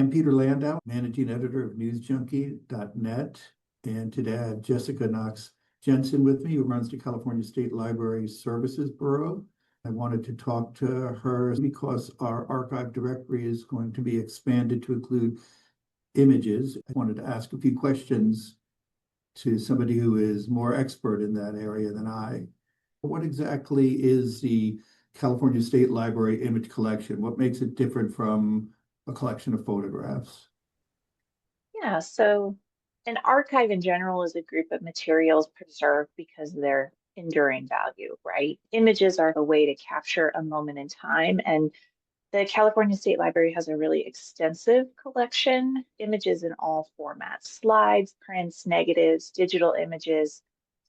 I'm Peter Landau, managing editor of Newsjunkie.net, and today I have Jessica Knox-Jensen with me, who runs the California State Library Services Bureau. I wanted to talk to her because our archive directory is going to be expanded to include images. I wanted to ask a few questions to somebody who is more expert in that area than I. What exactly is the California State Library image collection? What makes it different from a collection of photographs? Yeah, so an archive in general is a group of materials preserved because of their enduring value, right? Images are a way to capture a moment in time, and the California State Library has a really extensive collection, images in all formats, slides, prints, negatives, digital images,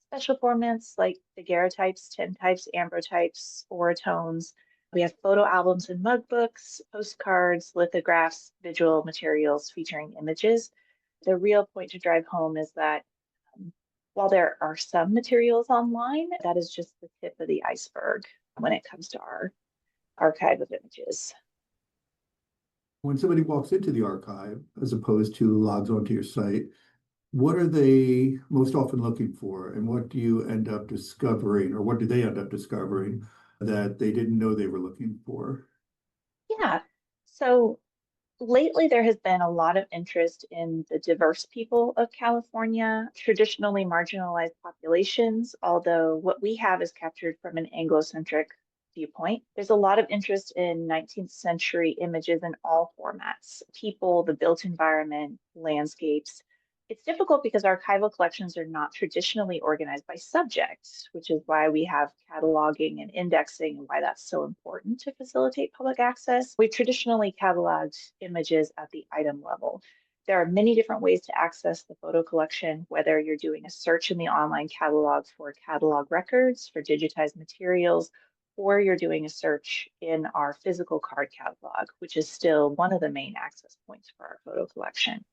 special formats like daguerreotypes, tintypes, ambrotypes, oratones. We have photo albums and mug books, postcards, lithographs, visual materials featuring images. The real point to drive home is that while there are some materials online, that is just the tip of the iceberg when it comes to our archive of images. When somebody walks into the archive, as opposed to logs onto your site, what are they most often looking for? And what do you end up discovering, or what do they end up discovering that they didn't know they were looking for? Yeah. So lately, there has been a lot of interest in the diverse people of California, traditionally marginalized populations, although what we have is captured from an Anglo-centric viewpoint. There's a lot of interest in 19th century images in all formats, people, the built environment, landscapes. It's difficult because archival collections are not traditionally organized by subject, which is why we have cataloging and indexing and why that's so important to facilitate public access. We've traditionally cataloged images at the item level. There are many different ways to access the photo collection, whether you're doing a search in the online catalog for catalog records, for digitized materials, or you're doing a search in our physical card catalog, which is still one of the main access points for our photo collection.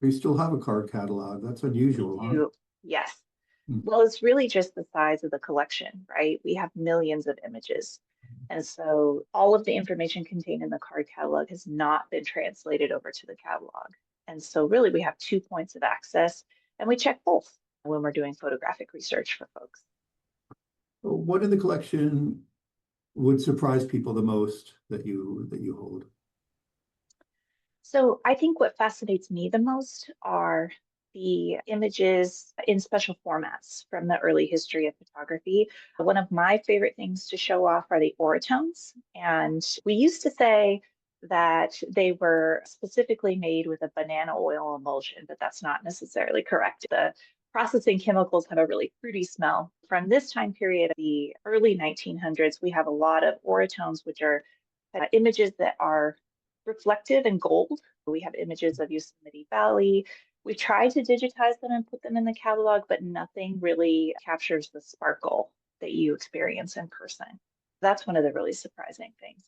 We still have a card catalog. That's We unusual, huh? do, yes. Hmm. Well, it's really just the size of the collection, right? We have millions of images. And so all of the information contained in the card catalog has not been translated over to the catalog. And so really we have 2 points of access, and we check both when we're doing photographic research for folks. What in the collection would surprise people the most that you hold? So I think what fascinates me the most are the images in special formats from the early history of photography. One of my favorite things to show off are the oratones. And we used to say that they were specifically made with a banana oil emulsion, but that's not necessarily correct. The processing chemicals have a really fruity smell. From this time period, the early 1900s, we have a lot of oratones, which are images that are reflective in gold. We have images of Yosemite Valley. We try to digitize them and put them in the catalog, but nothing really captures the sparkle that you experience in person. That's one of the really surprising things.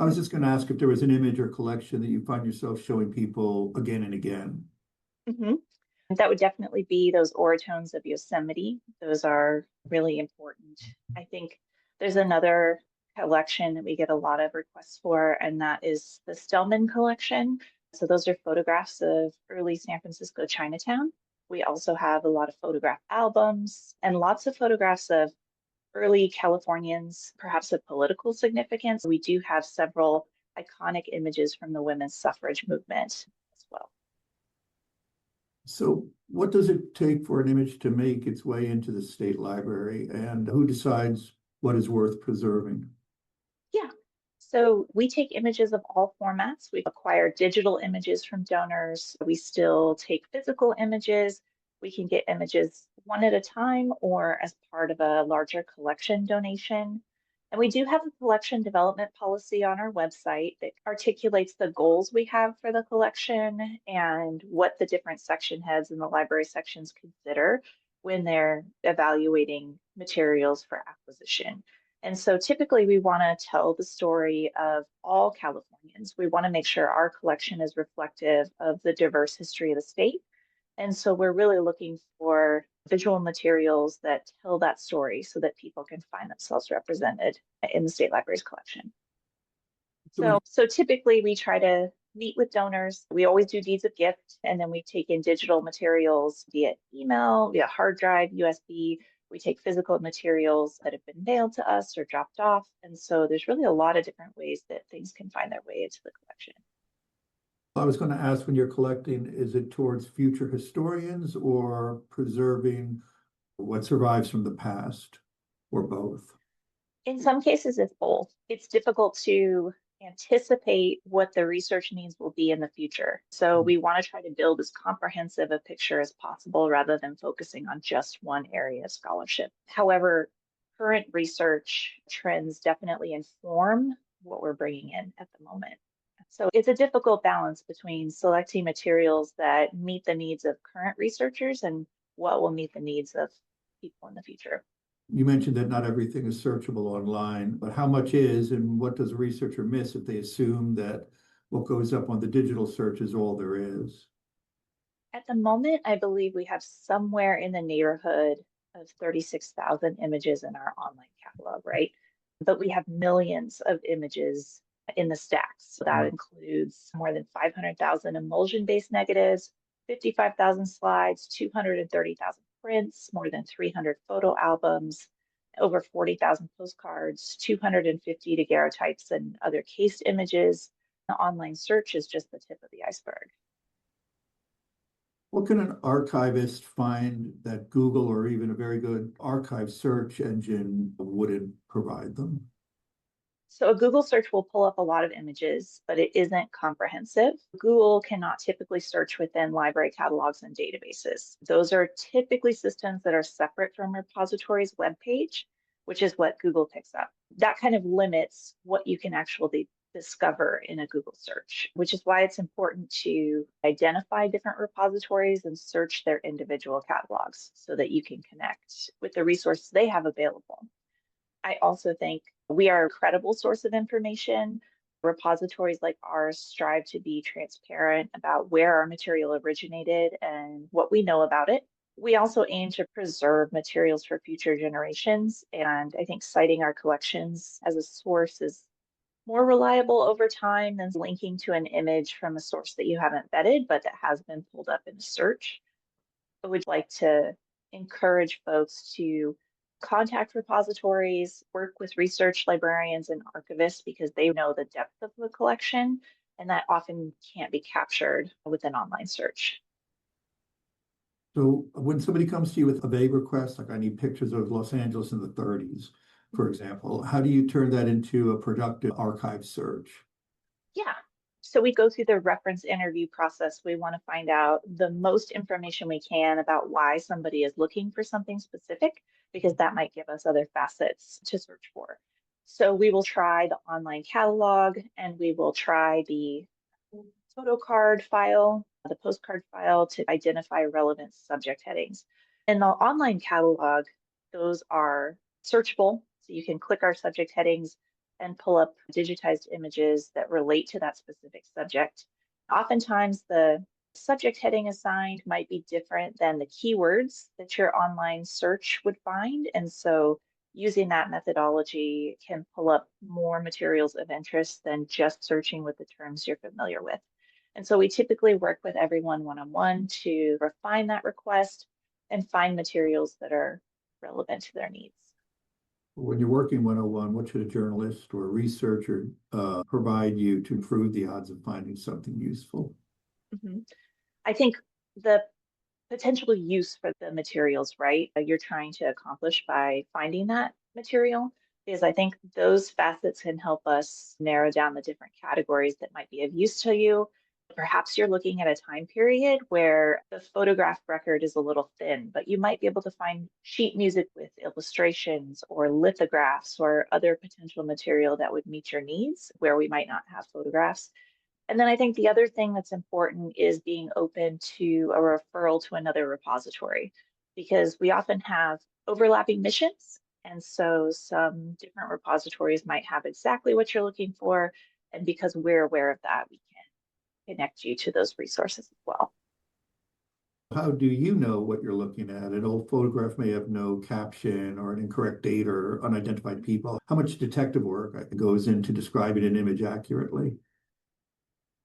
I was just going to ask if there was an image or collection that you find yourself showing people again and again. Mm-hmm. That would definitely be those oratones of Yosemite. Those are really important. I think there's another collection that we get a lot of requests for, and that is the Stillman collection. So those are photographs of early San Francisco Chinatown. We also have a lot of photograph albums and lots of photographs of early Californians, perhaps of political significance. We do have several iconic images from the women's suffrage movement as well. So what does it take for an image to make its way into the state library, and who decides what is worth preserving? Yeah. So we take images of all formats. We acquire digital images from donors. We still take physical images. We can get images one at a time or as part of a larger collection donation. And we do have a collection development policy on our website that articulates the goals we have for the collection and what the different section heads in the library sections consider when they're evaluating materials for acquisition. And so typically we want to tell the story of all Californians. We want to make sure our collection is reflective of the diverse history of the state. And so we're really looking for visual materials that tell that story so that people can find themselves represented in the state library's collection. So typically we try to meet with donors. We always do deeds of gift, and then we take in digital materials via email, via hard drive, USB. We take physical materials that have been mailed to us or dropped off. And so there's really a lot of different ways that things can find their way into the collection. I was going to ask, when you're collecting, is it towards future historians or preserving what survives from the past, or both? In some cases, it's both. It's difficult to anticipate what the research needs will be in the future. So we want to try to build as comprehensive a picture as possible rather than focusing on just one area of scholarship. However, current research trends definitely inform what we're bringing in at the moment. So it's a difficult balance between selecting materials that meet the needs of current researchers and what will meet the needs of people in the future. You mentioned that not everything is searchable online, but how much is, and what does a researcher miss if they assume that what goes up on the digital search is all there is? At the moment, I believe we have somewhere in the neighborhood of 36,000 images in our online catalog, right? But we have millions of images in the stacks. So that includes more than 500,000 emulsion-based negatives, 55,000 slides, 230,000 prints, more than 300 photo albums, over 40,000 postcards, 250 daguerreotypes and other cased images. The online search is just the tip of the iceberg. What can an archivist find that Google or even a very good archive search engine wouldn't provide them? So a Google search will pull up a lot of images, but it isn't comprehensive. Google cannot typically search within library catalogs and databases. Those are typically systems that are separate from repository's webpage, which is what Google picks up. That kind of limits what you can actually discover in a Google search, which is why it's important to identify different repositories and search their individual catalogs so that you can connect with the resources they have available. I also think we are a credible source of information. Repositories like ours strive to be transparent about where our material originated and what we know about it. We also aim to preserve materials for future generations, and I think citing our collections as a source is more reliable over time than linking to an image from a source that you haven't vetted, but that has been pulled up in a search. I would like to encourage folks to contact repositories, work with research librarians and archivists because they know the depth of the collection, and that often can't be captured with an online search. So when somebody comes to you with a vague request, like I need pictures of Los Angeles in the 30s, for example, how do you turn that into a productive archive search? Yeah. So we go through the reference interview process. We want to find out the most information we can about why somebody is looking for something specific, because that might give us other facets to search for. So we will try the online catalog and we will try the photo card file, the postcard file to identify relevant subject headings. In the online catalog, those are searchable. So you can click our subject headings and pull up digitized images that relate to that specific subject. Oftentimes, the subject heading assigned might be different than the keywords that your online search would find. And so using that methodology can pull up more materials of interest than just searching with the terms you're familiar with. And so we typically work with everyone one-on-one to refine that request and find materials that are relevant to their needs. When you're working 101, what should a journalist or a researcher provide you to improve the odds of finding something useful? Mm-hmm. I think the potential use for the materials, right, that you're trying to accomplish by finding that material, because I think those facets can help us narrow down the different categories that might be of use to you. Perhaps you're looking at a time period where the photograph record is a little thin, but you might be able to find sheet music with illustrations or lithographs or other potential material that would meet your needs where we might not have photographs. And then I think the other thing that's important is being open to a referral to another repository, because we often have overlapping missions. And so some different repositories might have exactly what you're looking for. And because we're aware of that, we can connect you to those resources as well. How do you know what you're looking at? An old photograph may have no caption or an incorrect date or unidentified people. How much detective work goes into describing an image accurately?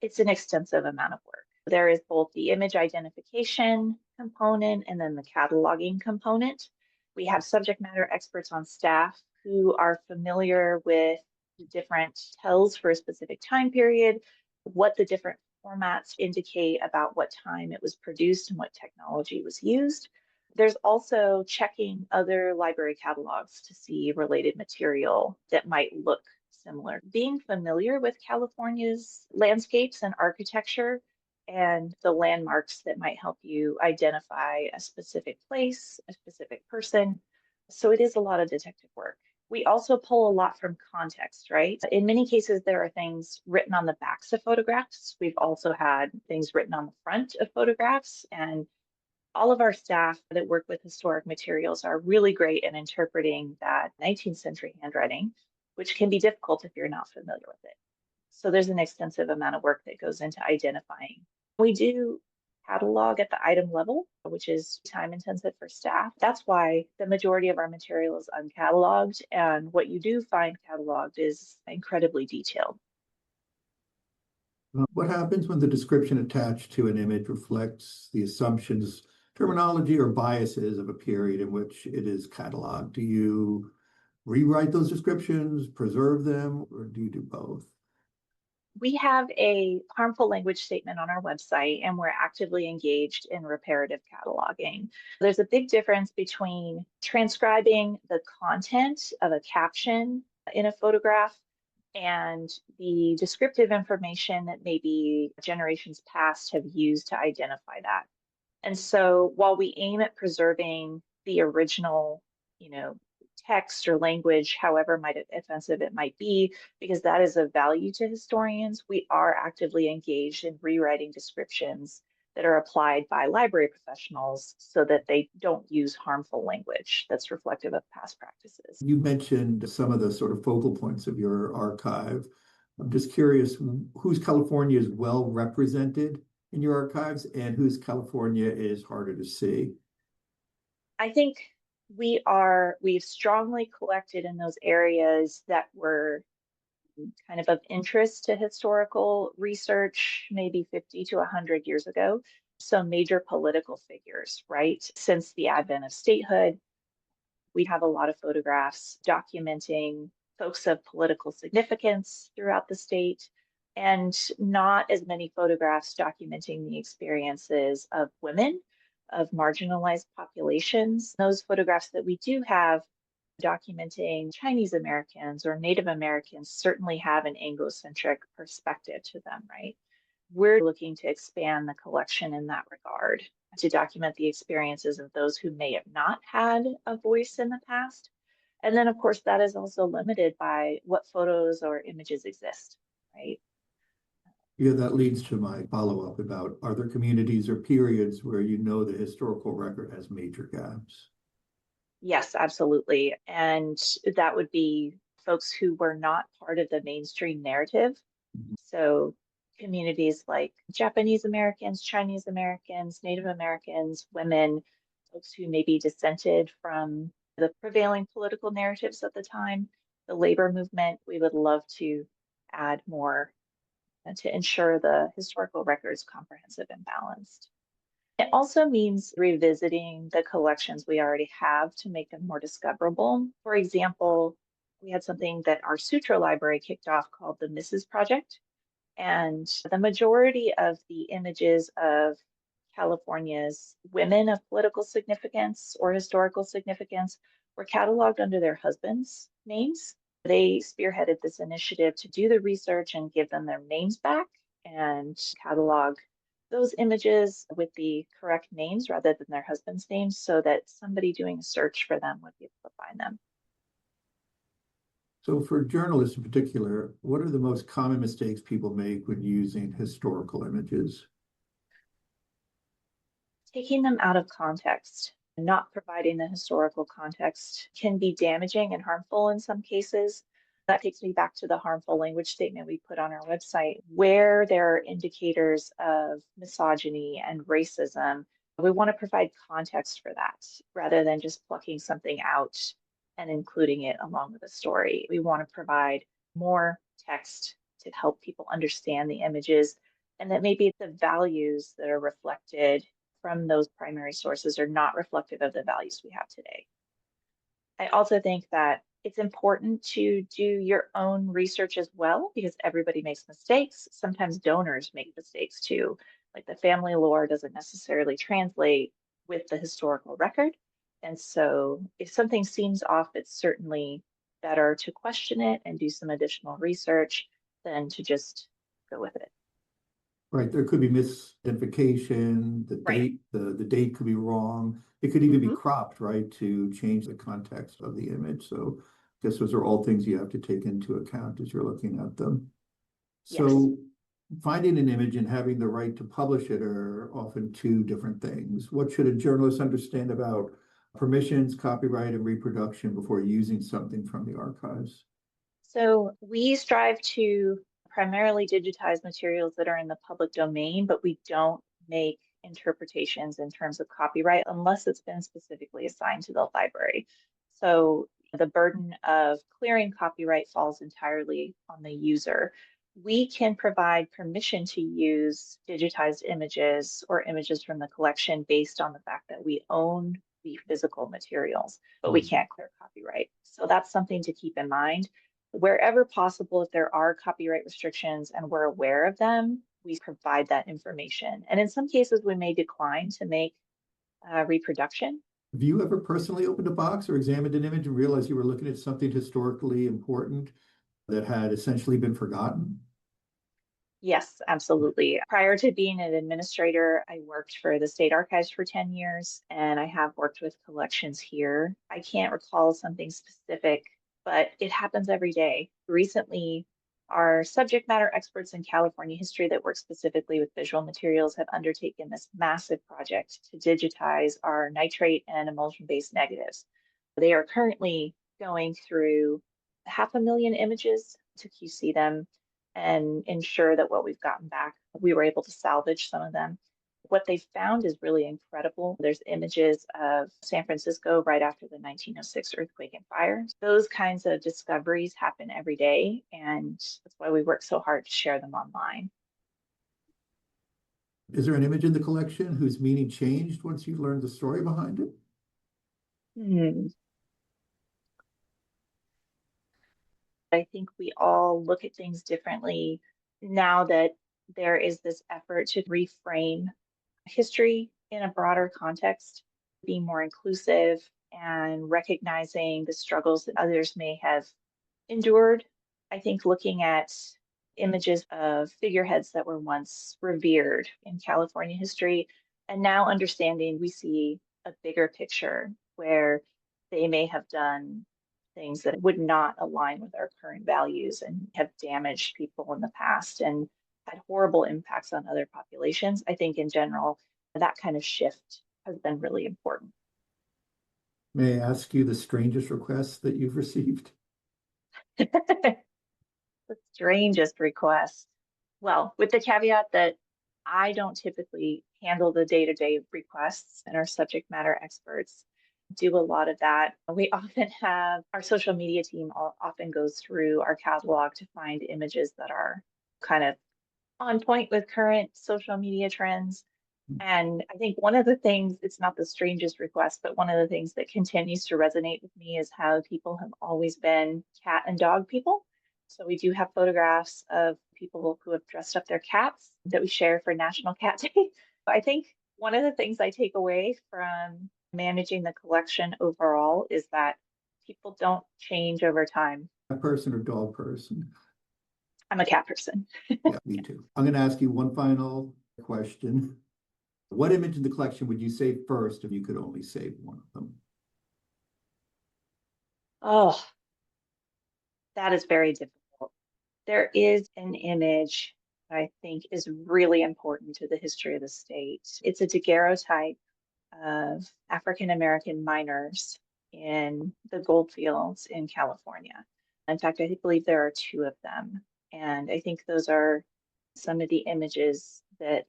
It's an extensive amount of work. There is both the image identification component and then the cataloging component. We have subject matter experts on staff who are familiar with the different tells for a specific time period, what the different formats indicate about what time it was produced and what technology was used. There's also checking other library catalogs to see related material that might look similar. Being familiar with California's landscapes and architecture and the landmarks that might help you identify a specific place, a specific person. So it is a lot of detective work. We also pull a lot from context, right? In many cases, there are things written on the backs of photographs. We've also had things written on the front of photographs, and all of our staff that work with historic materials are really great at interpreting that 19th century handwriting, which can be difficult if you're not familiar with it. So there's an extensive amount of work that goes into identifying. We do catalog at the item level, which is time intensive for staff. That's why the majority of our material is uncatalogued, and what you do find cataloged is incredibly detailed. What happens when the description attached to an image reflects the assumptions, terminology, or biases of a period in which it is cataloged? Do you rewrite those descriptions, preserve them, or do you do both? We have a harmful language statement on our website, and we're actively engaged in reparative cataloging. There's a big difference between transcribing the content of a caption in a photograph and the descriptive information that maybe generations past have used to identify that. And so while we aim at preserving the original, text or language, however offensive it might be, because that is of value to historians, we are actively engaged in rewriting descriptions that are applied by library professionals so that they don't use harmful language that's reflective of past practices. You mentioned some of the sort of focal points of your archive. I'm just curious whose California is well represented in your archives and whose California is harder to see. I think we've strongly collected in those areas that were kind of interest to historical research maybe 50 to 100 years ago. So major political figures, right? Since the advent of statehood, we have a lot of photographs documenting folks of political significance throughout the state, and not as many photographs documenting the experiences of women, of marginalized populations. Those photographs that we do have documenting Chinese Americans or Native Americans certainly have an Anglo-centric perspective to them, right? We're looking to expand the collection in that regard to document the experiences of those who may have not had a voice in the past. And then, of course, that is also limited by what photos or images exist, right? Yeah, that leads to my follow-up about are there communities or periods where you know the historical record has major gaps? Yes, absolutely. And that would be folks who were not part of the mainstream narrative. So communities like Japanese Americans, Chinese Americans, Native Americans, women, folks who maybe dissented from the prevailing political narratives at the time, the labor movement, we would love to add more to ensure the historical record is comprehensive and balanced. It also means revisiting the collections we already have to make them more discoverable. For example, we had something that our Sutro library kicked off called the Mrs. Project. And the majority of the images of California's women of political significance or historical significance were cataloged under their husbands' names. They spearheaded this initiative to do the research and give them their names back and catalog those images with the correct names rather than their husband's names so that somebody doing a search for them would be able to find them. So for journalists in particular, what are the most common mistakes people make when using historical images? Taking them out of context, not providing the historical context can be damaging and harmful in some cases. That takes me back to the harmful language statement we put on our website. Where there are indicators of misogyny and racism, we want to provide context for that rather than just plucking something out and including it along with a story. We want to provide more text to help people understand the images and that maybe the values that are reflected from those primary sources are not reflective of the values we have today. I also think that it's important to do your own research as well, because everybody makes mistakes. Sometimes donors make mistakes too. Like the family lore doesn't necessarily translate with the historical record. And so if something seems off, it's certainly better to question it and do some additional research than to just go with it. Right, there could be misidentification, Right. the date could be wrong. It could even be Mhm. cropped, right, to change the context of the image. So I guess those are all things you have to take into account as you're looking at them. Yes. So finding an image and having the right to publish it are often two different things. What should a journalist understand about permissions, copyright, and reproduction before using something from the archives? So we strive to primarily digitize materials that are in the public domain, but we don't make interpretations in terms of copyright unless it's been specifically assigned to the library. So the burden of clearing copyright falls entirely on the user. We can provide permission to use digitized images or images from the collection based on the fact that we own the physical materials, but we can't clear copyright. So that's something to keep in mind. Wherever possible, if there are copyright restrictions and we're aware of them, we provide that information. And in some cases, we may decline to make reproduction. Have you ever personally opened a box or examined an image and realized you were looking at something historically important that had essentially been forgotten? Yes, absolutely. Prior to being an administrator, I worked for the state archives for 10 years, and I have worked with collections here. I can't recall something specific, but it happens every day. Recently, our subject matter experts in California history that work specifically with visual materials have undertaken this massive project to digitize our nitrate and emulsion-based negatives. They are currently going through 500,000 images to QC them and ensure that what we've gotten back, we were able to salvage some of them. What they found is really incredible. There's images of San Francisco right after the 1906 earthquake and fire. Those kinds of discoveries happen every day, and that's why we work so hard to share them online. Is there an image in the collection whose meaning changed once you learned the story behind it? Hmm. I think we all look at things differently now that there is this effort to reframe history in a broader context, being more inclusive and recognizing the struggles that others may have endured. I think looking at images of figureheads that were once revered in California history and now understanding we see a bigger picture where they may have done things that would not align with our current values and have damaged people in the past and had horrible impacts on other populations. I think in general, that kind of shift has been really important. May I ask you the strangest request that you've received? The strangest request. Well, with the caveat that I don't typically handle the day-to-day requests, and our subject matter experts do a lot of that. We often have our social media team often goes through our catalog to find images that are kind of on point with current social media trends. And I think one of the things, it's not the strangest request, but one of the things that continues to resonate with me is how people have always been cat and dog people. So we do have photographs of people who have dressed up their cats that we share for National Cat Day. I think one of the things I take away from managing the collection overall is that people don't change over time. A person or dog person? I'm a cat person. Yeah, me too. I'm going to ask you one final question. What image in the collection would you save first if you could only save one of them? Oh, that is very difficult. There is an image that I think is really important to the history of the state. It's a daguerreotype of African American miners in the gold fields in California. In fact, I believe there are two of them. And I think those are some of the images that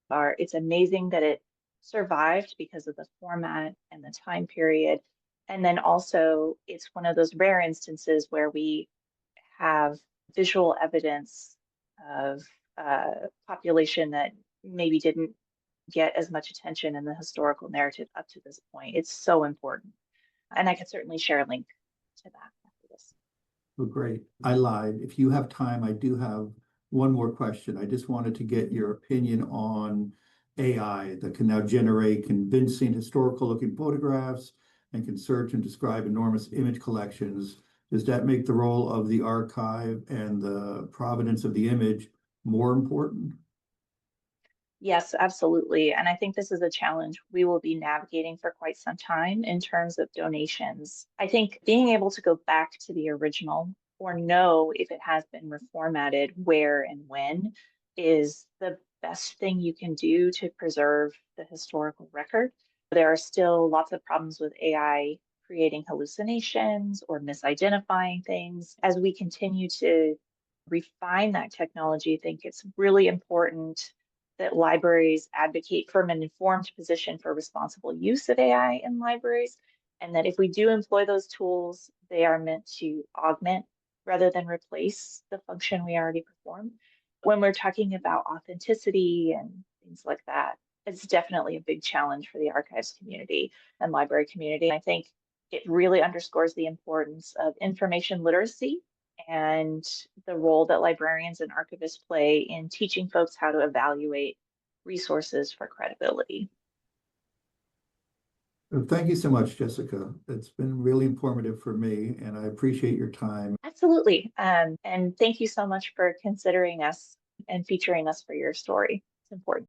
are, it's amazing that it survived because of the format and the time period. And then also, it's one of those rare instances where we have visual evidence of population that maybe didn't get as much attention in the historical narrative up to this point. It's so important. And I can certainly share a link to that after this. Well, great. I lied. If you have time, I do have one more question. I just wanted to get your opinion on AI that can now generate convincing historical looking photographs and can search and describe enormous image collections. Does that make the role of the archive and the provenance of the image more important? Yes, absolutely. And I think this is a challenge we will be navigating for quite some time in terms of donations. I think being able to go back to the original or know if it has been reformatted, where and when, is the best thing you can do to preserve the historical record. There are still lots of problems with AI creating hallucinations or misidentifying things. As we continue to refine that technology, I think it's really important that libraries advocate from an informed position for responsible use of AI in libraries, and that if we do employ those tools, they are meant to augment rather than replace the function we already perform. When we're talking about authenticity and things like that, it's definitely a big challenge for the archives community and library community. I think it really underscores the importance of information literacy and the role that librarians and archivists play in teaching folks how to evaluate resources for credibility. Thank you so much, Jessica. It's been really informative for me, and I appreciate your time. Absolutely. And thank you so much for considering us and featuring us for your story. It's important.